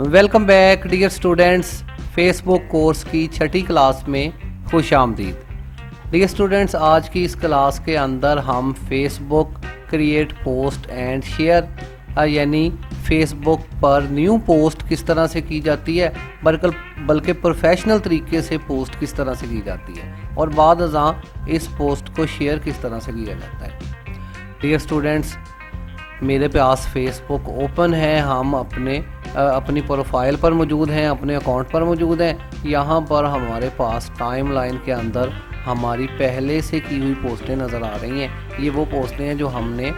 Welcome back dear students. Facebook course की छठी class में खुश आमदीद। डियर स्टूडेंट्स, आज की इस क्लास के अंदर हम Facebook create post and share यानी फेसबुक पर न्यू पोस्ट किस तरह से की जाती है, बल्कि प्रोफेशनल तरीके से पोस्ट किस तरह से की जाती है और बाद अज़ां इस पोस्ट को शेयर किस तरह से किया जाता है। डियर स्टूडेंट्स, मेरे पास फेसबुक ओपन है, हम अपनी प्रोफाइल पर मौजूद हैं, अपने अकाउंट पर मौजूद हैं। यहाँ पर हमारे पास टाइमलाइन के अंदर हमारी पहले से की हुई पोस्टें नज़र आ रही हैं। ये वो पोस्टें हैं जो हमने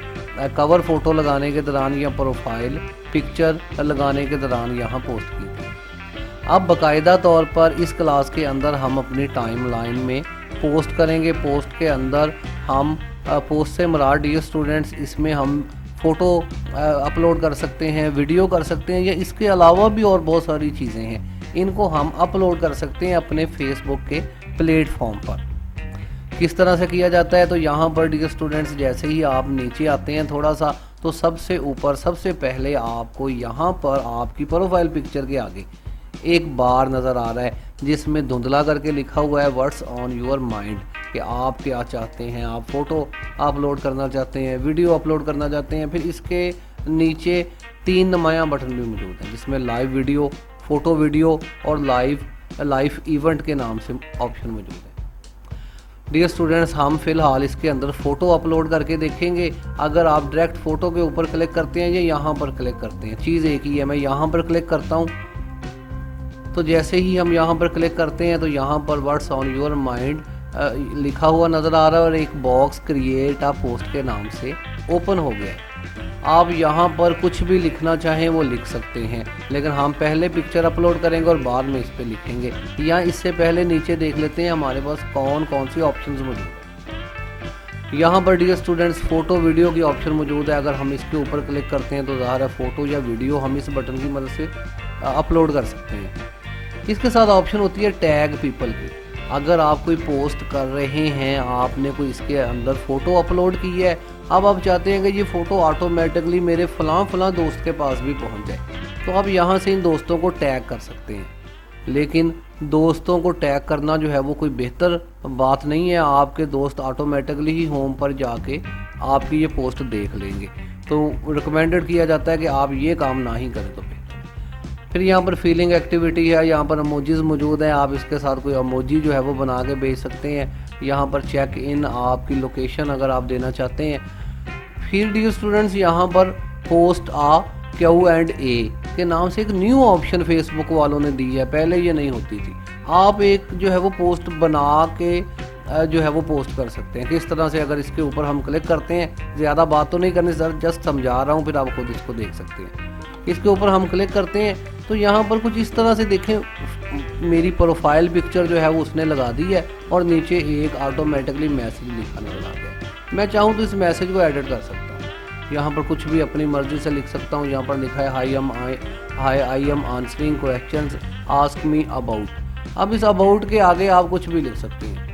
कवर फ़ोटो लगाने के दौरान या प्रोफाइल पिक्चर लगाने के दौरान यहाँ पोस्ट की थी। अब बाकायदा तौर पर इस क्लास के अंदर हम अपनी टाइमलाइन में पोस्ट करेंगे। पोस्ट के अंदर हम पोस्ट से मुराद डियर स्टूडेंट्स, इसमें हम फ़ोटो अपलोड कर सकते हैं, वीडियो कर सकते हैं, या इसके अलावा भी और बहुत सारी चीज़ें हैं। इनको हम अपलोड कर सकते हैं अपने फेसबुक के प्लेटफॉर्म पर। किस तरह से किया जाता है, तो यहाँ पर डियर स्टूडेंट्स जैसे ही आप नीचे आते हैं थोड़ा सा, तो सबसे ऊपर सबसे पहले आपको यहाँ पर आपकी प्रोफाइल पिक्चर के आगे एक बार नज़र आ रहा है जिसमें धुंधला करके लिखा हुआ है व्हाट्स ऑन योर माइंड, कि आप क्या चाहते हैं। आप फ़ोटो अपलोड करना चाहते हैं, वीडियो अपलोड करना चाहते हैं। फिर इसके नीचे 3 नुमायाँ बटन भी मौजूद हैं जिसमें लाइव वीडियो, फ़ोटो वीडियो और लाइव इवेंट के नाम से ऑप्शन मौजूद है। डियर स्टूडेंट्स, हम फ़िलहाल इसके अंदर फ़ोटो अपलोड करके देखेंगे। अगर आप डायरेक्ट फ़ोटो के ऊपर क्लिक करते हैं या यहाँ पर क्लिक करते हैं, चीज़ एक ही है। मैं यहाँ पर क्लिक करता हूँ, तो जैसे ही हम यहाँ पर क्लिक करते हैं तो यहाँ पर व्हाट्स ऑन योर माइंड लिखा हुआ नज़र आ रहा है और एक बॉक्स क्रिएट अ पोस्ट के नाम से ओपन हो गया है। आप यहाँ पर कुछ भी लिखना चाहें वो लिख सकते हैं, लेकिन हम पहले पिक्चर अपलोड करेंगे और बाद में इस पर लिखेंगे। या इससे पहले नीचे देख लेते हैं हमारे पास कौन कौन सी ऑप्शंस मौजूद है। यहाँ पर डियर स्टूडेंट्स फ़ोटो वीडियो की ऑप्शन मौजूद है। अगर हम इसके ऊपर क्लिक करते हैं तो ज़ाहिर है फ़ोटो या वीडियो हम इस बटन की मदद से अपलोड कर सकते हैं। इसके साथ ऑप्शन होती है टैग पीपल की। अगर आप कोई पोस्ट कर रहे हैं, आपने कोई इसके अंदर फ़ोटो अपलोड की है, अब आप चाहते हैं कि ये फ़ोटो ऑटोमेटिकली मेरे फ़लाँ दोस्त के पास भी पहुंच जाए, तो आप यहाँ से इन दोस्तों को टैग कर सकते हैं। लेकिन दोस्तों को टैग करना जो है वो कोई बेहतर बात नहीं है। आपके दोस्त ऑटोमेटिकली ही होम पर जाके आपकी ये पोस्ट देख लेंगे, तो रिकमेंडेड किया जाता है कि आप ये काम ना ही करें तो बेहतर। फिर यहाँ पर फीलिंग एक्टिविटी है, यहाँ पर इमोजीज़ मौजूद हैं। आप इसके साथ कोई इमोजी जो है वो बना के भेज सकते हैं। यहाँ पर चेक इन आपकी लोकेशन अगर आप देना चाहते हैं। फिर डियर स्टूडेंट्स, यहाँ पर पोस्ट आ Q&A के नाम से एक न्यू ऑप्शन फेसबुक वालों ने दी है, पहले ये नहीं होती थी। आप एक जो है वो पोस्ट बना के जो है वो पोस्ट कर सकते हैं। किस तरह से, अगर इसके ऊपर हम क्लिक करते हैं, ज़्यादा बात तो नहीं करनी सर, जस्ट समझा रहा हूँ, फिर आप खुद इसको देख सकते हैं। इसके ऊपर हम क्लिक करते हैं तो यहाँ पर कुछ इस तरह से देखें, मेरी प्रोफाइल पिक्चर जो है वो उसने लगा दी है और नीचे एक ऑटोमेटिकली मैसेज लिखा नजर आ गया। मैं चाहूँ तो इस मैसेज को एडिट कर सकता हूँ। यहाँ पर कुछ भी अपनी मर्जी से लिख सकता हूँ। यहाँ पर लिखा है I am answering questions, ask me about. अब इस अबाउट के आगे आप कुछ भी लिख सकते हैं,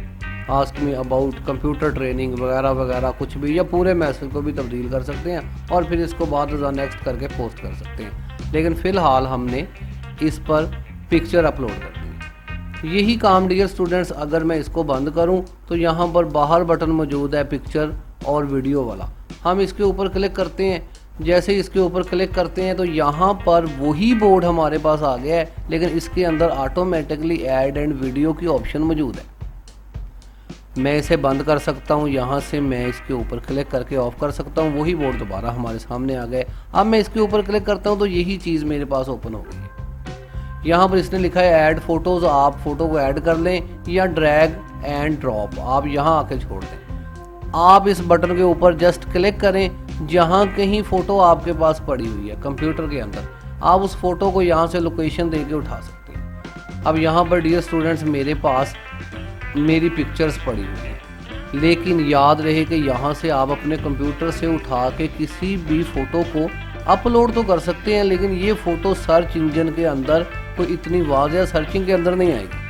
ask me about computer training वगैरह वगैरह कुछ भी, या पूरे मैसेज को भी तब्दील कर सकते हैं और फिर इसको बाद नेक्स्ट करके पोस्ट कर सकते हैं। लेकिन फ़िलहाल हमने इस पर पिक्चर अपलोड कर दी। यही काम डियर स्टूडेंट्स, अगर मैं इसको बंद करूं तो यहाँ पर बाहर बटन मौजूद है पिक्चर और वीडियो वाला। हम इसके ऊपर क्लिक करते हैं। जैसे इसके ऊपर क्लिक करते हैं तो यहाँ पर वही बोर्ड हमारे पास आ गया है, लेकिन इसके अंदर ऑटोमेटिकली ऐड एंड वीडियो की ऑप्शन मौजूद है। मैं इसे बंद कर सकता हूँ, यहाँ से मैं इसके ऊपर क्लिक करके ऑफ कर सकता हूँ। वही बोर्ड दोबारा हमारे सामने आ गए। अब मैं इसके ऊपर क्लिक करता हूँ तो यही चीज़ मेरे पास ओपन हो गई है। यहाँ पर इसने लिखा है ऐड फोटोज़, आप फ़ोटो को ऐड कर लें या ड्रैग एंड ड्रॉप, आप यहाँ आके छोड़ दें। आप इस बटन के ऊपर जस्ट क्लिक करें, जहाँ कहीं फ़ोटो आपके पास पड़ी हुई है कंप्यूटर के अंदर, आप उस फ़ोटो को यहाँ से लोकेशन दे के उठा सकते हैं। अब यहाँ पर डियर स्टूडेंट्स मेरे पास मेरी पिक्चर्स पड़ी हुई हैं, लेकिन याद रहे कि यहाँ से आप अपने कंप्यूटर से उठा के किसी भी फ़ोटो को अपलोड तो कर सकते हैं, लेकिन ये फ़ोटो सर्च इंजन के अंदर कोई इतनी वाज़ेह सर्चिंग के अंदर नहीं आएगी।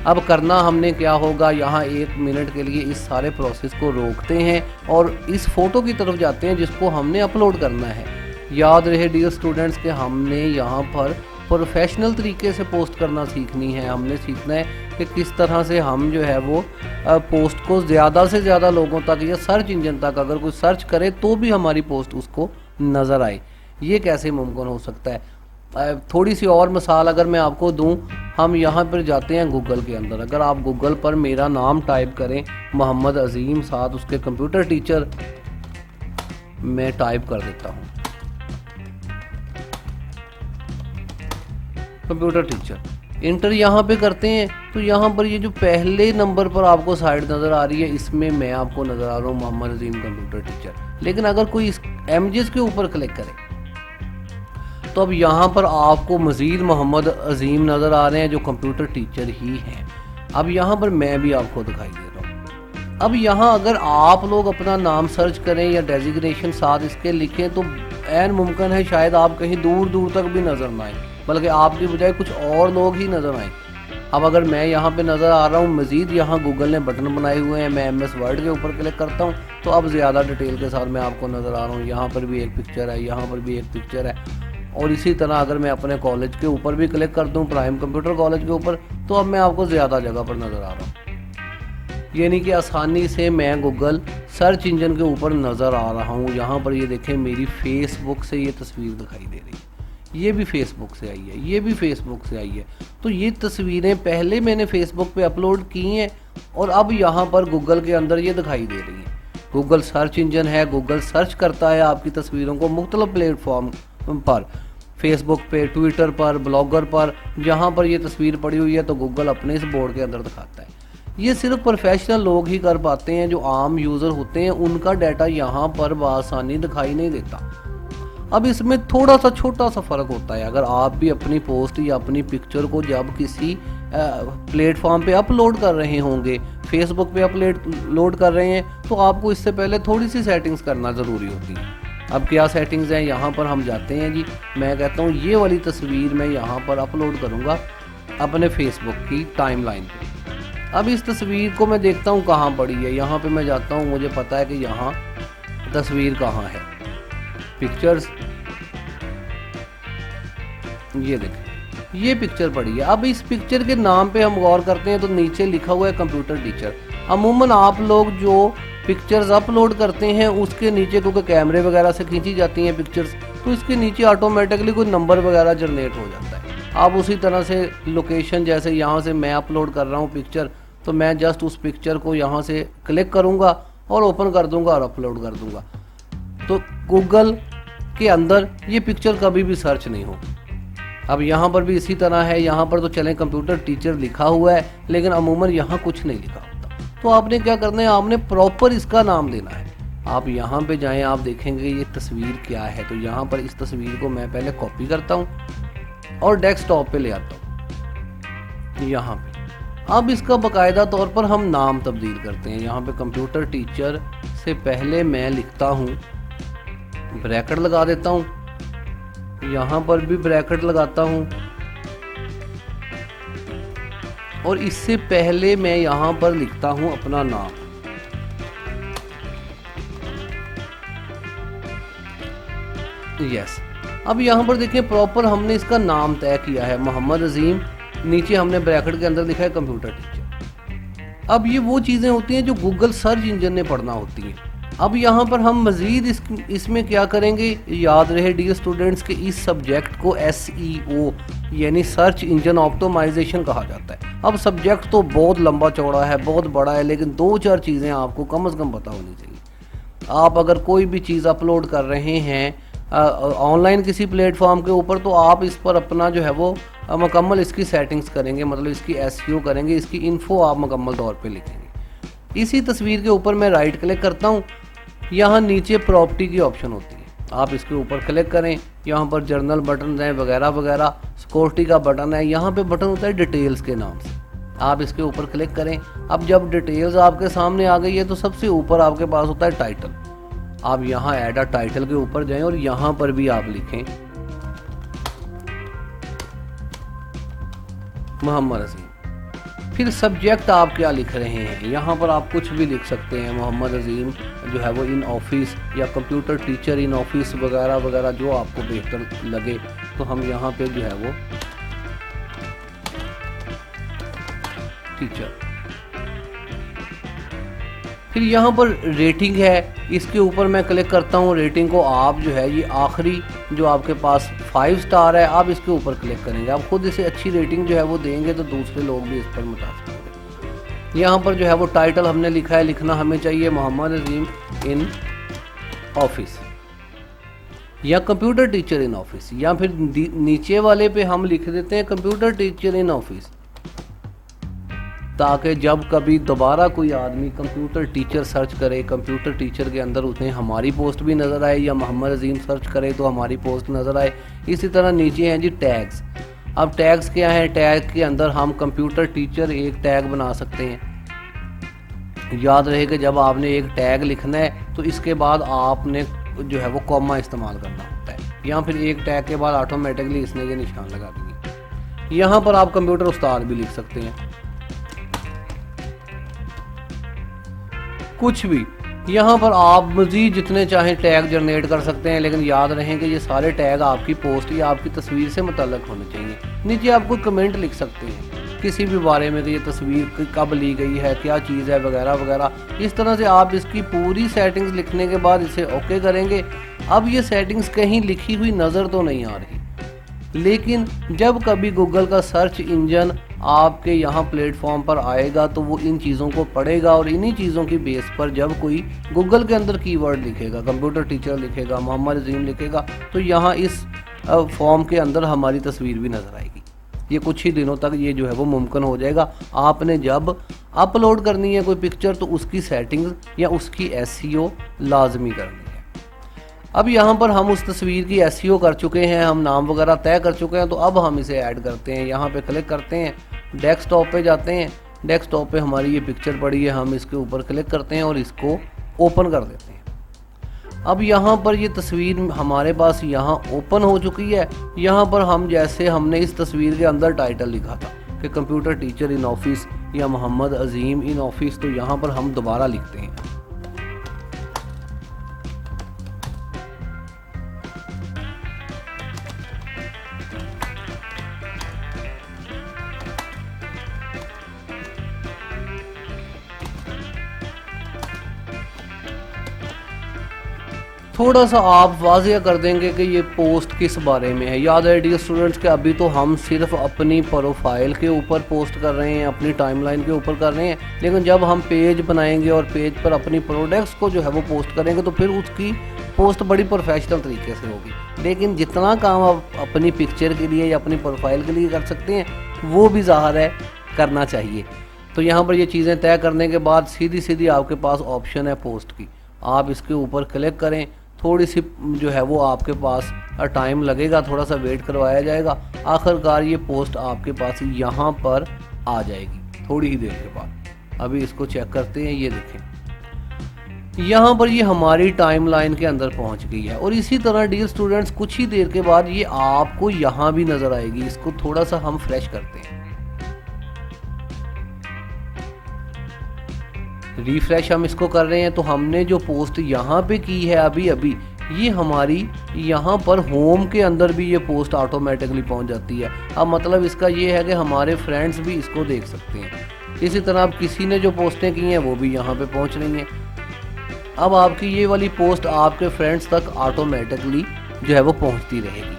अब करना हमने क्या होगा, यहाँ 1 मिनट के लिए इस सारे प्रोसेस को रोकते हैं और इस फ़ोटो की तरफ जाते हैं जिसको हमने अपलोड करना है। याद रहे डियर स्टूडेंट्स कि हमने यहाँ पर प्रोफेशनल तरीके से पोस्ट करना सीखनी है। हमने सीखना है कि किस तरह से हम जो है वो पोस्ट को ज़्यादा से ज़्यादा लोगों तक या सर्च इंजन तक अगर कोई सर्च करे तो भी हमारी पोस्ट उसको नज़र आए। ये कैसे मुमकिन हो सकता है? थोड़ी सी और मिसाल अगर मैं आपको दूं, हम यहाँ पर जाते हैं गूगल के अंदर। अगर आप गूगल पर मेरा नाम टाइप करें मोहम्मद अजीम, साथ उसके कंप्यूटर टीचर मैं टाइप कर देता हूँ कंप्यूटर टीचर, इंटर यहाँ पे करते हैं तो यहाँ पर ये जो पहले नंबर पर आपको साइड नज़र आ रही है इसमें मैं आपको नज़र आ रहा हूँ मोहम्मद अजीम कंप्यूटर टीचर। लेकिन अगर कोई इस इमेजेस के ऊपर क्लिक करे तो अब यहाँ पर आपको मज़ीद मोहम्मद अजीम नज़र आ रहे हैं जो कंप्यूटर टीचर ही हैं। अब यहाँ पर मैं भी आपको दिखाई दे रहा हूँ। अब यहाँ अगर आप लोग अपना नाम सर्च करें या डेजिग्नेशन साथ इसके लिखें तो ऐन मुमकिन है शायद आप कहीं दूर दूर तक भी नज़र ना आए, बल्कि आपकी बजाय कुछ और लोग ही नज़र आए। अब अगर मैं यहाँ पे नज़र आ रहा हूँ, मज़ीद यहाँ गूगल ने बटन बनाए हुए हैं, मैं MS वर्ड के ऊपर क्लिक करता हूँ तो अब ज़्यादा डिटेल के साथ मैं आपको नज़र आ रहा हूँ। यहाँ पर भी एक पिक्चर है, यहाँ पर भी एक पिक्चर है। और इसी तरह अगर मैं अपने कॉलेज के ऊपर भी क्लिक कर दूँ, प्राइम कंप्यूटर कॉलेज के ऊपर, तो अब मैं आपको ज़्यादा जगह पर नज़र आ रहा हूँ। यानी कि आसानी से मैं गूगल सर्च इंजन के ऊपर नज़र आ रहा हूँ। यहाँ पर ये देखें मेरी फेसबुक से ये तस्वीर दिखाई दे रही है, ये भी फेसबुक से आई है, ये भी फेसबुक से आई है। तो ये तस्वीरें पहले मैंने फेसबुक पे अपलोड की हैं और अब यहाँ पर गूगल के अंदर ये दिखाई दे रही हैं। गूगल सर्च इंजन है, गूगल सर्च करता है आपकी तस्वीरों को मुख्तलिफ प्लेटफॉर्म पर, फेसबुक पे, ट्विटर पर, ब्लॉगर पर, जहाँ पर ये तस्वीर पड़ी हुई है तो गूगल अपने इस बोर्ड के अंदर दिखाता है। ये सिर्फ प्रोफेशनल लोग ही कर पाते हैं, जो आम यूज़र होते हैं उनका डाटा यहाँ पर बआसानी दिखाई नहीं देता। अब इसमें थोड़ा सा छोटा सा फ़र्क होता है। अगर आप भी अपनी पोस्ट या अपनी पिक्चर को जब किसी प्लेटफॉर्म पे अपलोड कर रहे होंगे, फेसबुक पे अपलोड कर रहे हैं, तो आपको इससे पहले थोड़ी सी सेटिंग्स करना ज़रूरी होती है। अब क्या सेटिंग्स हैं, यहाँ पर हम जाते हैं जी। मैं कहता हूँ ये वाली तस्वीर मैं यहाँ पर अपलोड करूँगा अपने फेसबुक की टाइमलाइन पे। अब इस तस्वीर को मैं देखता हूँ कहाँ पड़ी है, यहाँ पे मैं जाता हूँ, मुझे पता है कि यहाँ तस्वीर कहाँ है, पिक्चर्स, ये देखें ये पिक्चर पड़ी है। अब इस पिक्चर के नाम पे हम गौर करते हैं तो नीचे लिखा हुआ है कंप्यूटर टीचर। अमूमन आप लोग जो पिक्चर्स अपलोड करते हैं उसके नीचे, क्योंकि कैमरे वगैरह से खींची जाती हैं पिक्चर्स, तो इसके नीचे ऑटोमेटिकली कोई नंबर वगैरह जनरेट हो जाता है। आप उसी तरह से लोकेशन, जैसे यहाँ से मैं अपलोड कर रहा हूँ पिक्चर, तो मैं जस्ट उस पिक्चर को यहाँ से क्लिक करूँगा और ओपन कर दूँगा और अपलोड कर दूँगा, तो गूगल के अंदर ये पिक्चर कभी भी सर्च नहीं होगी। अब यहाँ पर भी इसी तरह है, यहाँ पर तो चलें कंप्यूटर टीचर लिखा हुआ है लेकिन अमूमन यहाँ कुछ नहीं लिखा होता। तो आपने क्या करना है, आपने प्रॉपर इसका नाम देना है। आप यहाँ पे जाएं, आप देखेंगे ये तस्वीर क्या है, तो यहाँ पर इस तस्वीर को मैं पहले कॉपी करता हूँ और डेस्कटॉप पे ले आता हूँ यहाँ पे। अब इसका बाकायदा तौर पर हम नाम तब्दील करते हैं। यहाँ पे कंप्यूटर टीचर से पहले मैं लिखता हूँ, ब्रैकेट लगा देता हूँ, यहाँ पर भी ब्रैकेट लगाता हूँ और इससे पहले मैं यहाँ पर लिखता हूँ अपना नाम। यस, अब यहाँ पर देखिए प्रॉपर हमने इसका नाम तय किया है मोहम्मद अजीम, नीचे हमने ब्रैकेट के अंदर लिखा है कंप्यूटर टीचर। अब ये वो चीज़ें होती हैं जो गूगल सर्च इंजन ने पढ़ना होती हैं। अब यहाँ पर हम मज़ीद इसमें क्या करेंगे, याद रहे डियर स्टूडेंट्स कि इस सब्जेक्ट को SEO यानी सर्च इंजन ऑप्टिमाइजेशन कहा जाता है। अब सब्जेक्ट तो बहुत लंबा चौड़ा है, बहुत बड़ा है, लेकिन 2-4 चीज़ें आपको कम से कम पता होनी चाहिए। आप अगर कोई भी चीज़ अपलोड कर रहे हैं ऑनलाइन किसी प्लेटफॉर्म के ऊपर, तो आप इस पर अपना जो है वो मुकम्मल इसकी सेटिंग्स करेंगे, मतलब इसकी SEO करेंगे, इसकी इन्फो आप मुकम्मल तौर पे लिखेंगे। इसी तस्वीर के ऊपर मैं राइट क्लिक करता हूँ, यहाँ नीचे प्रॉपर्टी की ऑप्शन होती है, आप इसके ऊपर क्लिक करें, यहाँ पर जर्नल बटन हैं वगैरह वगैरह, सिक्योरिटी का बटन है, यहाँ पे बटन होता है डिटेल्स के नाम से, आप इसके ऊपर क्लिक करें। अब जब डिटेल्स आपके सामने आ गई है तो सबसे ऊपर आपके पास होता है टाइटल। आप यहाँ ऐड अ टाइटल के ऊपर जाएं और यहाँ पर भी आप लिखें मोहम्मद अजीम, फिर सब्जेक्ट आप क्या लिख रहे हैं, यहाँ पर आप कुछ भी लिख सकते हैं, मोहम्मद अजीम जो है वो इन ऑफिस या कंप्यूटर टीचर इन ऑफिस वगैरह वगैरह, जो आपको बेहतर लगे। तो हम यहाँ पे जो है वो टीचर, फिर यहाँ पर रेटिंग है, इसके ऊपर मैं क्लिक करता हूँ। रेटिंग को आप जो है ये आखिरी जो आपके पास 5 स्टार है, आप इसके ऊपर क्लिक करेंगे। आप खुद इसे अच्छी रेटिंग जो है वो देंगे तो दूसरे लोग भी इस पर मुतासिर होंगे। यहाँ पर जो है वो टाइटल हमने लिखा है, लिखना हमें चाहिए मोहम्मद अजीम इन ऑफिस या कंप्यूटर टीचर इन ऑफिस, या फिर नीचे वाले पे हम लिख देते हैं कंप्यूटर टीचर इन ऑफिस, ताकि जब कभी दोबारा कोई आदमी कंप्यूटर टीचर सर्च करे, कंप्यूटर टीचर के अंदर उसने हमारी पोस्ट भी नज़र आए, या मोहम्मद अजीम सर्च करे तो हमारी पोस्ट नज़र आए। इसी तरह नीचे हैं जी टैग्स। अब टैग्स क्या है, टैग के अंदर हम कंप्यूटर टीचर एक टैग बना सकते हैं। याद रहे कि जब आपने एक टैग लिखना है तो इसके बाद आपने जो है वो कॉमा इस्तेमाल करना होता है, या फिर एक टैग के बाद ऑटोमेटिकली इसने ये निशान लगा दिए। यहाँ पर आप कंप्यूटर उस्ताद भी लिख सकते हैं, कुछ भी। यहाँ पर आप मज़ीद जितने चाहें टैग जनरेट कर सकते हैं, लेकिन याद रहें कि ये सारे टैग आपकी पोस्ट या आपकी तस्वीर से मुतल्लक होने चाहिए। नीचे आप कोई कमेंट लिख सकते हैं किसी भी बारे में कि ये तस्वीर कब ली गई है, क्या चीज़ है, वगैरह वगैरह। इस तरह से आप इसकी पूरी सेटिंग्स लिखने के बाद इसे ओके करेंगे। अब ये सेटिंग्स कहीं लिखी हुई नज़र तो नहीं आ रही, लेकिन जब कभी गूगल का सर्च इंजन आपके यहाँ प्लेटफॉर्म पर आएगा तो वो इन चीज़ों को पढ़ेगा, और इन्हीं चीज़ों की बेस पर जब कोई गूगल के अंदर कीवर्ड लिखेगा, कंप्यूटर टीचर लिखेगा, मोहम्मद अजीम लिखेगा, तो यहाँ इस फॉर्म के अंदर हमारी तस्वीर भी नज़र आएगी। ये कुछ ही दिनों तक ये जो है वो मुमकिन हो जाएगा। आपने जब अपलोड करनी है कोई पिक्चर तो उसकी सेटिंग्स या उसकी SEO लाजमी करनी है। अब यहाँ पर हम उस तस्वीर की SEO कर चुके हैं, हम नाम वगैरह तय कर चुके हैं, तो अब हम इसे ऐड करते हैं। यहाँ पे क्लिक करते हैं, डेस्कटॉप पे जाते हैं, डेस्कटॉप पे हमारी ये पिक्चर पड़ी है, हम इसके ऊपर क्लिक करते हैं और इसको ओपन कर देते हैं। अब यहाँ पर ये तस्वीर हमारे पास यहाँ ओपन हो चुकी है। यहाँ पर हम जैसे हमने इस तस्वीर के अंदर टाइटल लिखा था कि कंप्यूटर टीचर इन ऑफिस या मोहम्मद अजीम इन ऑफिस, तो यहाँ पर हम दोबारा लिखते हैं। थोड़ा सा आप वाज़ेह कर देंगे कि ये पोस्ट किस बारे में है। याद है डियर स्टूडेंट्स के अभी तो हम सिर्फ अपनी प्रोफाइल के ऊपर पोस्ट कर रहे हैं, अपनी टाइमलाइन के ऊपर कर रहे हैं, लेकिन जब हम पेज बनाएंगे और पेज पर अपनी प्रोडक्ट्स को जो है वो पोस्ट करेंगे तो फिर उसकी पोस्ट बड़ी प्रोफेशनल तरीके से होगी। लेकिन जितना काम आप अपनी पिक्चर के लिए या अपनी प्रोफाइल के लिए कर सकते हैं वो भी ज़ाहिर है करना चाहिए। तो यहाँ पर ये चीज़ें तय करने के बाद सीधी सीधी आपके पास ऑप्शन है पोस्ट की, आप इसके ऊपर क्लिक करें। थोड़ी सी जो है वो आपके पास टाइम लगेगा, थोड़ा सा वेट करवाया जाएगा, आखिरकार ये पोस्ट आपके पास यहाँ पर आ जाएगी थोड़ी ही देर के बाद। अभी इसको चेक करते हैं, ये देखें यहाँ पर ये हमारी टाइमलाइन के अंदर पहुँच गई है। और इसी तरह डियर स्टूडेंट्स कुछ ही देर के बाद ये आपको यहाँ भी नज़र आएगी। इसको थोड़ा सा हम फ्रेश करते हैं, रिफ्रेश हम इसको कर रहे हैं, तो हमने जो पोस्ट यहाँ पे की है अभी अभी, ये हमारी यहाँ पर होम के अंदर भी ये पोस्ट ऑटोमेटिकली पहुँच जाती है। अब मतलब इसका ये है कि हमारे फ्रेंड्स भी इसको देख सकते हैं। इसी तरह अब किसी ने जो पोस्टें की हैं वो भी यहाँ पे पहुँच रही हैं। अब आपकी ये वाली पोस्ट आपके फ्रेंड्स तक ऑटोमेटिकली जो है वो पहुँचती रहेगी।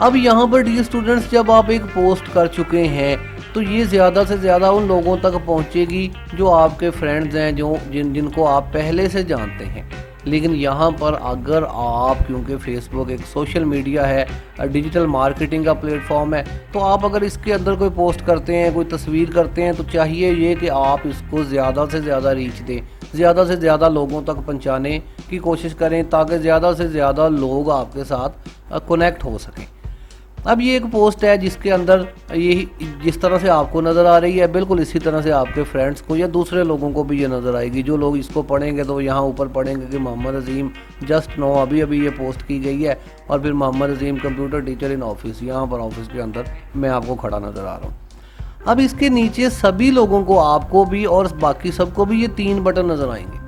अब यहाँ पर डियर स्टूडेंट्स जब आप एक पोस्ट कर चुके हैं तो ये ज़्यादा से ज़्यादा उन लोगों तक पहुँचेगी जो आपके फ्रेंड्स हैं, जो जिनको आप पहले से जानते हैं। लेकिन यहाँ पर अगर आप, क्योंकि फेसबुक एक सोशल मीडिया है, डिजिटल मार्केटिंग का प्लेटफॉर्म है, तो आप अगर इसके अंदर कोई पोस्ट करते हैं, कोई तस्वीर करते हैं, तो चाहिए ये कि आप इसको ज़्यादा से ज़्यादा रीच दें, ज़्यादा से ज़्यादा लोगों तक पहुँचाने की कोशिश करें, ताकि ज़्यादा से ज़्यादा लोग आपके साथ कनेक्ट हो सकें। अब ये एक पोस्ट है जिसके अंदर यही जिस तरह से आपको नज़र आ रही है, बिल्कुल इसी तरह से आपके फ्रेंड्स को या दूसरे लोगों को भी ये नज़र आएगी। जो लोग इसको पढ़ेंगे तो यहाँ ऊपर पढ़ेंगे कि मोहम्मद अजीम जस्ट नो, अभी अभी ये पोस्ट की गई है, और फिर मोहम्मद अजीम कंप्यूटर टीचर इन ऑफिस, यहाँ पर ऑफिस के अंदर मैं आपको खड़ा नज़र आ रहा हूँ। अब इसके नीचे सभी लोगों को, आपको भी और बाकी सबको भी, ये 3 बटन नज़र आएंगे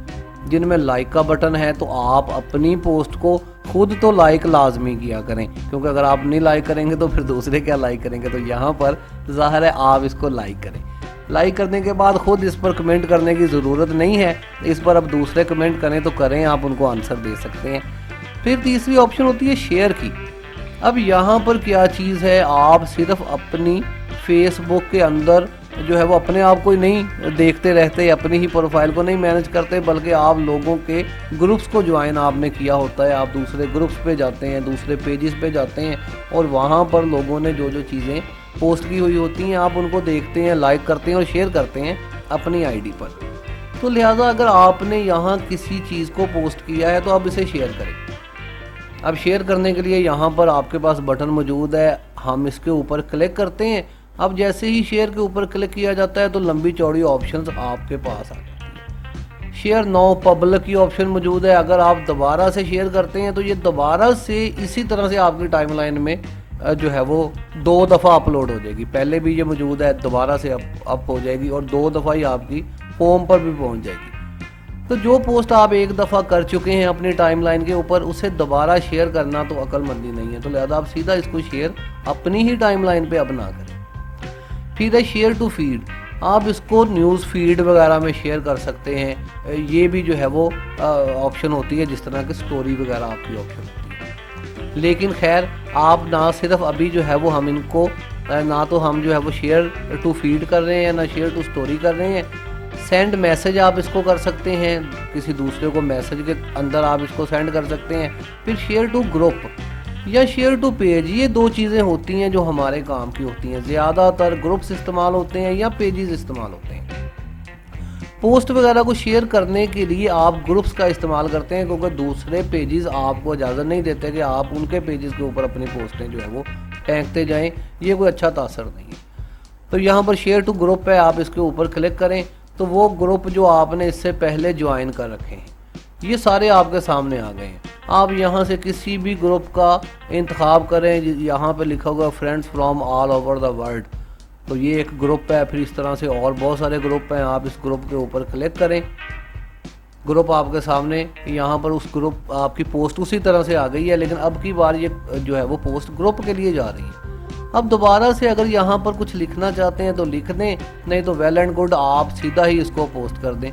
जिनमें लाइक का बटन है। तो आप अपनी पोस्ट को खुद तो लाइक लाजमी किया करें, क्योंकि अगर आप नहीं लाइक करेंगे तो फिर दूसरे क्या लाइक करेंगे। तो यहाँ पर ज़ाहिर है आप इसको लाइक करें। लाइक करने के बाद खुद इस पर कमेंट करने की ज़रूरत नहीं है, इस पर अब दूसरे कमेंट करें तो करें, आप उनको आंसर दे सकते हैं। फिर तीसरी ऑप्शन होती है शेयर की। अब यहाँ पर क्या चीज़ है, आप सिर्फ अपनी फेसबुक के अंदर जो है वो अपने आप को ही नहीं देखते रहते, अपनी ही प्रोफाइल को नहीं मैनेज करते, बल्कि आप लोगों के ग्रुप्स को ज्वाइन आपने किया होता है। आप दूसरे ग्रुप्स पे जाते हैं, दूसरे पेजेस पे जाते हैं और वहाँ पर लोगों ने जो जो चीज़ें पोस्ट की हुई होती हैं आप उनको देखते हैं, लाइक करते हैं और शेयर करते हैं अपनी आईडी पर। तो लिहाजा अगर आपने यहाँ किसी चीज़ को पोस्ट किया है तो आप इसे शेयर करें। अब शेयर करने के लिए यहाँ पर आपके पास बटन मौजूद है, हम इसके ऊपर क्लिक करते हैं। अब जैसे ही शेयर के ऊपर क्लिक किया जाता है तो लंबी चौड़ी ऑप्शंस आपके पास आ जाती है। शेयर नाउ पब्लिक की ऑप्शन मौजूद है। अगर आप दोबारा से शेयर करते हैं तो ये दोबारा से इसी तरह से आपकी टाइमलाइन में जो है वो 2 दफ़ा अपलोड हो जाएगी। पहले भी ये मौजूद है, दोबारा से अप हो जाएगी और 2 दफ़ा ही आपकी होम पर भी पहुंच जाएगी। तो जो पोस्ट आप एक दफ़ा कर चुके हैं अपनी टाइमलाइन के ऊपर, उसे दोबारा शेयर करना तो अक्लमंदी नहीं है। तो लिहाजा आप सीधा इसको शेयर अपनी ही टाइमलाइन पे अब ना करें। फिर है शेयर टू फीड। आप इसको न्यूज़ फीड वगैरह में शेयर कर सकते हैं। ये भी जो है वो ऑप्शन होती है, जिस तरह की स्टोरी वगैरह आपकी ऑप्शन होती है। लेकिन खैर आप ना सिर्फ अभी जो है वो हम इनको ना तो हम जो है वो शेयर टू फीड कर रहे हैं, ना शेयर टू स्टोरी कर रहे हैं। सेंड मैसेज आप इसको कर सकते हैं, किसी दूसरे को मैसेज के अंदर आप इसको सेंड कर सकते हैं। फिर शेयर टू ग्रुप या शेयर टू पेज, ये 2 चीज़ें होती हैं जो हमारे काम की होती हैं। ज़्यादातर ग्रुप्स इस्तेमाल होते हैं या पेजेस इस्तेमाल होते हैं। पोस्ट वगैरह को शेयर करने के लिए आप ग्रुप्स का इस्तेमाल करते हैं, क्योंकि दूसरे पेजेस आपको इजाज़त नहीं देते कि आप उनके पेजेस के ऊपर अपनी पोस्टें जो है वो फेंकते जाएं। ये कोई अच्छा तासर नहीं है। तो यहाँ पर शेयर टू ग्रुप है, आप इसके ऊपर क्लिक करें तो वो ग्रुप जो आपने इससे पहले ज्वाइन कर रखे हैं ये सारे आपके सामने आ गए हैं। आप यहाँ से किसी भी ग्रुप का इंतखाब करें। यहाँ पे लिखा होगा friends from all over the world, तो ये एक ग्रुप है। फिर इस तरह से और बहुत सारे ग्रुप हैं, आप इस ग्रुप के ऊपर क्लिक करें। ग्रुप आपके सामने, यहाँ पर उस ग्रुप आपकी पोस्ट उसी तरह से आ गई है, लेकिन अब की बार ये जो है वो पोस्ट ग्रुप के लिए जा रही है। अब दोबारा से अगर यहाँ पर कुछ लिखना चाहते हैं तो लिख दें, नहीं तो वेल एंड गुड, आप सीधा ही इसको पोस्ट कर दें।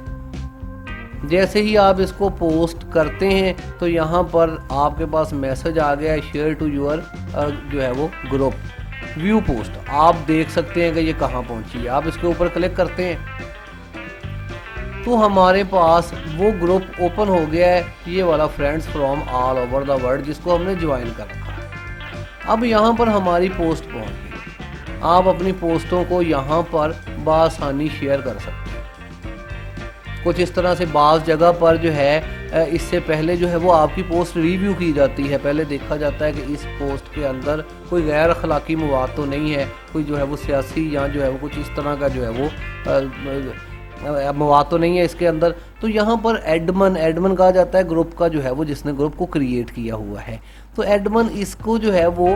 जैसे ही आप इसको पोस्ट करते हैं तो यहाँ पर आपके पास मैसेज आ गया है शेयर टू योर जो है वो ग्रुप व्यू पोस्ट। आप देख सकते हैं कि ये कहाँ पहुँची है। आप इसके ऊपर क्लिक करते हैं तो हमारे पास वो ग्रुप ओपन हो गया है, ये वाला friends from all over the world, जिसको हमने ज्वाइन कर रखा है। अब यहाँ पर हमारी पोस्ट पहुँच गई। आप अपनी पोस्टों को यहाँ पर बआसानी शेयर कर सकते हैं। कुछ इस तरह से बाज़ जगह पर जो है इससे पहले जो है वो आपकी पोस्ट रिव्यू की जाती है। पहले देखा जाता है कि इस पोस्ट के अंदर कोई गैर अखलाकी मवाद तो नहीं है, कोई जो है वो सियासी या जो है वो कुछ इस तरह का जो है वो मवाद तो नहीं है इसके अंदर। तो यहाँ पर एडमन कहा जाता है ग्रुप का, जो है वो जिसने ग्रुप को क्रिएट किया हुआ है। तो एडमन इसको जो है वो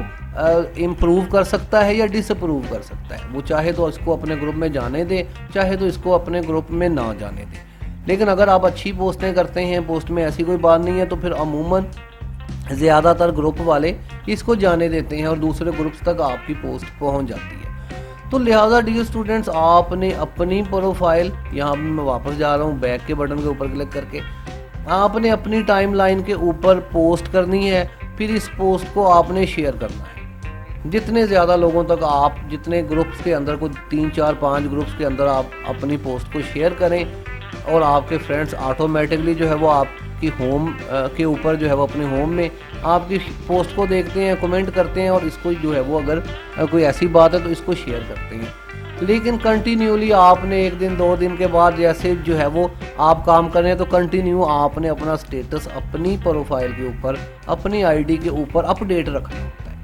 इम्प्रूव कर सकता है या डिसअप्रूव कर सकता है। वो चाहे तो इसको अपने ग्रुप में जाने दे, चाहे तो इसको अपने ग्रुप में ना जाने दे। लेकिन अगर आप अच्छी पोस्टें करते हैं, पोस्ट में ऐसी कोई बात नहीं है, तो फिर अमूमन ज़्यादातर ग्रुप वाले इसको जाने देते हैं और दूसरे ग्रुप्स तक आपकी पोस्ट पहुंच जाती है। तो लिहाजा डियर स्टूडेंट्स, आपने अपनी प्रोफाइल, यहाँ पर मैं वापस जा रहा हूँ बैक के बटन के ऊपर क्लिक करके, आपने अपनी टाइमलाइन के ऊपर पोस्ट करनी है। फिर इस पोस्ट को आपने शेयर करना है जितने ज़्यादा लोगों तक आप, जितने ग्रुप्स के अंदर, को 3 4 5 ग्रुप्स के अंदर आप अपनी पोस्ट को शेयर करें और आपके फ्रेंड्स ऑटोमेटिकली जो है वो आपकी होम के ऊपर जो है वो अपने होम में आपकी पोस्ट को देखते हैं, कमेंट करते हैं और इसको जो है वो अगर कोई ऐसी बात है तो इसको शेयर करते हैं। लेकिन कंटिन्यूली आपने 1 दिन 2 दिन के बाद जैसे जो है वो आप काम करें तो कंटिन्यू आपने अपना स्टेटस अपनी प्रोफाइल के ऊपर, अपनी आईडी के ऊपर अपडेट रखना होता है।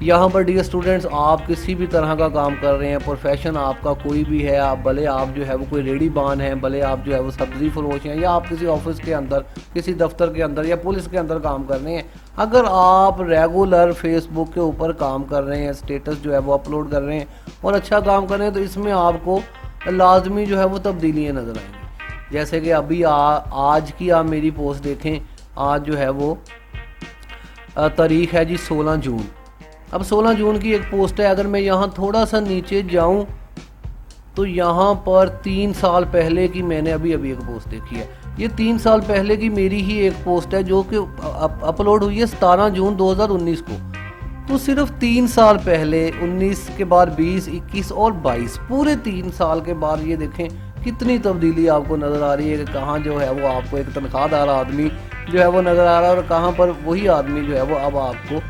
यहाँ पर डियर स्टूडेंट्स, आप किसी भी तरह का काम कर रहे हैं, प्रोफेशन आपका कोई भी है, आप भले आप जो है वो कोई रेडी बान है, भले आप जो है वो सब्जी फरोश हैं, या आप किसी ऑफिस के अंदर, किसी दफ्तर के अंदर या पुलिस के अंदर काम कर रहे हैं, अगर आप रेगुलर फेसबुक के ऊपर काम कर रहे हैं, स्टेटस जो है वो अपलोड कर रहे हैं और अच्छा काम कर रहे हैं, तो इसमें आपको लाजमी जो है वो तब्दीलियाँ नज़र आएंगी। जैसे कि अभी आज की आप मेरी पोस्ट देखें, आज जो है वो तारीख है जी 16 जून। अब 16 जून की एक पोस्ट है, अगर मैं यहाँ थोड़ा सा नीचे जाऊँ तो यहाँ पर 3 साल पहले की मैंने अभी एक पोस्ट देखी है। ये 3 साल पहले की मेरी ही एक पोस्ट है जो कि अपलोड हुई है 17 जून 2019 को। तो सिर्फ 3 साल पहले, 19 के बाद 20, 21 और 22, पूरे 3 साल के बाद ये देखें कितनी तब्दीली आपको नज़र आ रही है कि कहाँ जो है वो आपको एक तनख्वाहदार आदमी जो है वो नज़र आ रहा है और कहाँ पर वही आदमी जो है वो अब आपको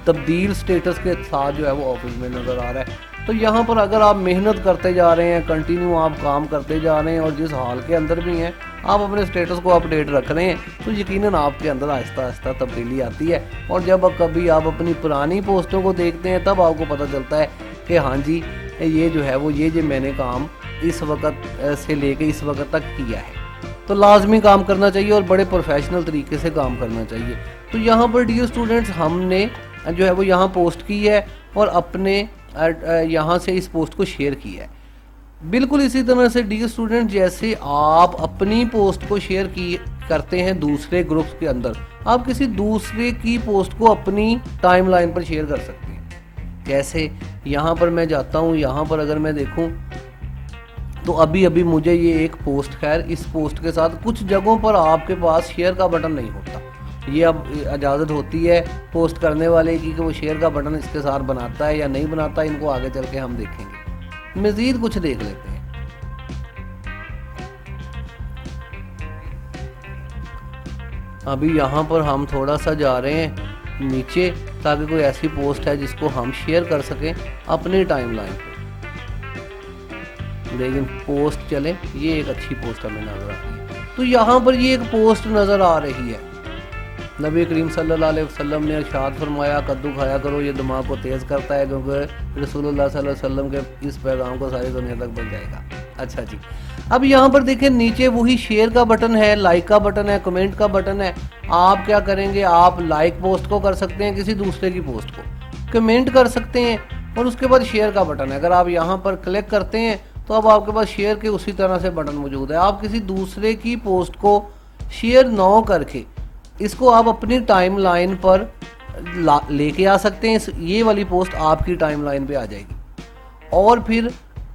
तब्दील स्टेटस के साथ जो है वो ऑफिस में नज़र आ रहा है। तो यहाँ पर अगर आप मेहनत करते जा रहे हैं, कंटिन्यू आप काम करते जा रहे हैं और जिस हाल के अंदर भी हैं आप अपने स्टेटस को अपडेट रख रहे हैं, तो यकीनन आपके अंदर आहिस्ता आहिस्ता तब्दीली आती है। और जब कभी आप अपनी पुरानी पोस्टों को देखते हैं तब आपको पता चलता है कि हाँ जी, ये जो है वो ये जो मैंने काम इस वक्त से लेके इस वक्त तक किया है। तो लाजमी काम करना चाहिए और बड़े प्रोफेशनल तरीके से काम करना चाहिए। तो यहाँ पर डियर स्टूडेंट्स, हमने जो है वो यहाँ पोस्ट की है और अपने यहाँ से इस पोस्ट को शेयर किया है। बिल्कुल इसी तरह से डियर स्टूडेंट, जैसे आप अपनी पोस्ट को शेयर करते हैं दूसरे ग्रुप्स के अंदर, आप किसी दूसरे की पोस्ट को अपनी टाइमलाइन पर शेयर कर सकते हैं। जैसे यहाँ पर मैं जाता हूँ, यहाँ पर अगर मैं देखूँ तो अभी मुझे ये एक पोस्ट, खैर इस पोस्ट के साथ कुछ जगहों पर आपके पास शेयर का बटन नहीं होता, ये अब इजाज़त होती है पोस्ट करने वाले की कि वो शेयर का बटन इसके साथ बनाता है या नहीं बनाता, इनको आगे चल के हम देखेंगे। मज़ीद कुछ देख लेते हैं। अभी यहाँ पर हम थोड़ा सा जा रहे हैं नीचे ताकि कोई ऐसी पोस्ट है जिसको हम शेयर कर सकें अपनी टाइमलाइन पे। लेकिन पोस्ट चले, ये एक अच्छी पोस्ट हमें नज़र आती है। तो यहाँ पर ये एक पोस्ट नज़र आ रही है, नबी करीम सल्लल्लाहु अलैहि वसल्लम ने इरशाद फरमाया, कद्दू खाया करो, ये दिमाग को तेज़ करता है, क्योंकि रसूलुल्लाह सल्लल्लाहु अलैहि वसल्लम के इस पैगाम को सारी दुनिया तक बन जाएगा। अच्छा जी, अब यहाँ पर देखें नीचे वही शेयर का बटन है, लाइक का बटन है, कमेंट का बटन है। आप क्या करेंगे, आप लाइक पोस्ट को कर सकते हैं, किसी दूसरे की पोस्ट को कमेंट कर सकते हैं और उसके बाद शेयर का बटन है। अगर आप यहाँ पर क्लिक करते हैं तो अब आपके पास शेयर के उसी तरह से बटन मौजूद है। आप किसी दूसरे की पोस्ट को शेयर ना करके इसको आप अपनी टाइमलाइन पर लेके आ सकते हैं। ये वाली पोस्ट आपकी टाइमलाइन पे आ जाएगी और फिर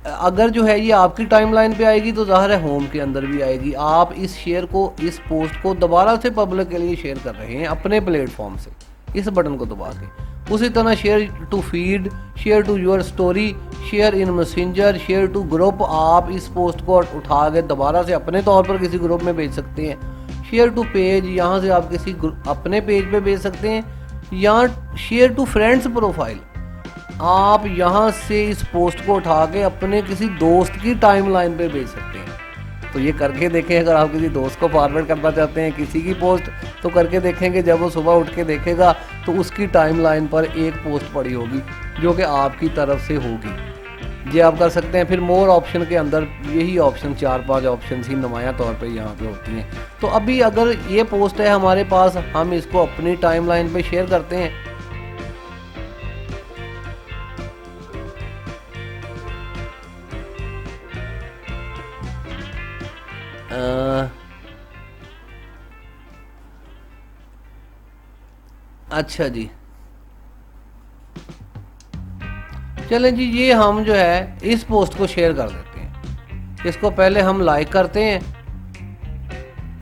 अगर जो है ये आपकी टाइमलाइन पे आएगी तो ज़ाहिर है होम के अंदर भी आएगी। आप इस शेयर को, इस पोस्ट को दोबारा से पब्लिक के लिए शेयर कर रहे हैं अपने प्लेटफॉर्म से, इस बटन को दबा के। उसी तरह share to feed, share to your story, share in messenger, share to group, आप इस पोस्ट को उठा के दोबारा से अपने तौर पर किसी ग्रुप में भेज सकते हैं। शेयर टू पेज, यहाँ से आप किसी अपने पेज पे भेज सकते हैं, या शेयर टू फ्रेंड्स प्रोफाइल, आप यहाँ से इस पोस्ट को उठा के अपने किसी दोस्त की टाइमलाइन पे भेज सकते हैं। तो ये करके देखें, अगर आप किसी दोस्त को फॉरवर्ड करना चाहते हैं किसी की पोस्ट, तो करके देखेंगे जब वो सुबह उठ के देखेगा तो उसकी टाइमलाइन पर एक पोस्ट पड़ी होगी जो कि आपकी तरफ से होगी। ये आप कर सकते हैं। फिर मोर ऑप्शन के अंदर यही ऑप्शन 4-5 ऑप्शन ही नुमाया तौर पे यहाँ पे होती हैं। तो अभी अगर ये पोस्ट है हमारे पास, हम इसको अपनी टाइमलाइन पे शेयर करते हैं। अच्छा जी, चलें जी, ये हम जो है इस पोस्ट को शेयर कर देते हैं। इसको पहले हम लाइक करते हैं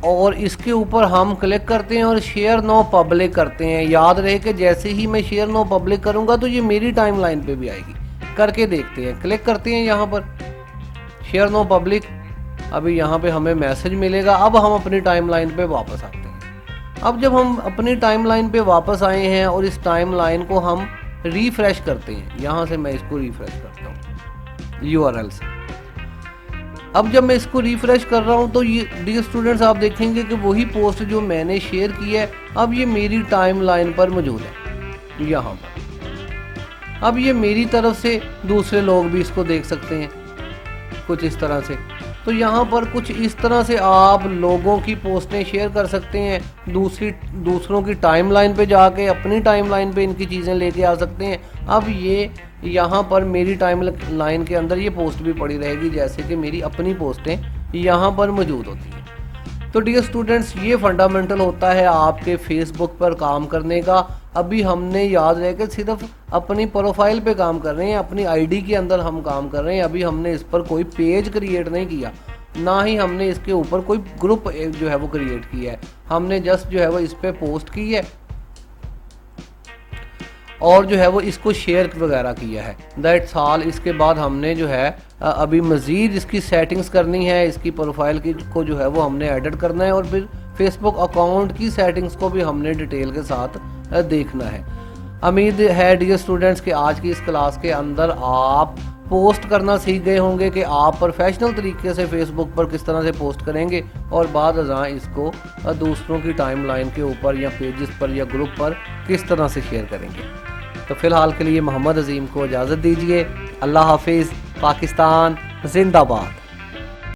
और इसके ऊपर हम क्लिक करते हैं और शेयर नो पब्लिक करते हैं। याद रहे कि जैसे ही मैं शेयर नो पब्लिक करूंगा तो ये मेरी टाइमलाइन पे भी आएगी। करके देखते हैं, क्लिक करते हैं यहाँ पर शेयर नो पब्लिक। अभी यहाँ पे हमें मैसेज मिलेगा। अब हम अपनी टाइमलाइन पे वापस आते हैं। अब जब हम अपनी टाइमलाइन पे वापस आए हैं और इस टाइमलाइन को हम रिफ्रेश करते हैं, यहाँ से मैं इसको रिफ्रेश करता हूँ URL से। अब जब मैं इसको रिफ्रेश कर रहा हूँ तो ये डियर स्टूडेंट्स, आप देखेंगे कि वही पोस्ट जो मैंने शेयर की है अब ये मेरी टाइमलाइन पर मौजूद है यहाँ पर। अब ये मेरी तरफ से दूसरे लोग भी इसको देख सकते हैं कुछ इस तरह से। तो यहाँ पर कुछ इस तरह से आप लोगों की पोस्टें शेयर कर सकते हैं, दूसरों की टाइमलाइन पे जाके अपनी टाइमलाइन पे इनकी चीज़ें लेके आ सकते हैं। अब ये यहाँ पर मेरी टाइमलाइन के अंदर ये पोस्ट भी पड़ी रहेगी जैसे कि मेरी अपनी पोस्टें यहाँ पर मौजूद होती हैं। तो डियर स्टूडेंट्स, ये फंडामेंटल होता है आपके फेसबुक पर काम करने का। अभी हमने याद रहे कि सिर्फ अपनी प्रोफाइल पे काम कर रहे हैं, अपनी आईडी के अंदर हम काम कर रहे हैं। अभी हमने इस पर कोई पेज क्रिएट नहीं किया, ना ही हमने इसके ऊपर कोई ग्रुप जो है वो क्रिएट किया है। हमने जस्ट जो है वो इस पर पोस्ट की है और जो है वो इसको शेयर वगैरह किया है, दैट्स ऑल। इसके बाद हमने जो है अभी मज़ीद इसकी सेटिंग्स करनी है, इसकी प्रोफाइल की को जो है वो हमने एडिट करना है और फिर फेसबुक अकाउंट की सेटिंग्स को भी हमने डिटेल के साथ देखना है। उम्मीद है डियर स्टूडेंट्स कि आज की इस क्लास के अंदर आप पोस्ट करना सीख गए होंगे कि आप प्रोफेशनल तरीके से फेसबुक पर किस तरह से पोस्ट करेंगे और बाद अज़ां इसको दूसरों की टाइमलाइन के ऊपर या पेजेस पर या ग्रुप पर किस तरह से शेयर करेंगे। तो फ़िलहाल के लिए मोहम्मद अजीम को इजाज़त दीजिए। अल्लाह हाफिज़। पाकिस्तान जिंदाबाद।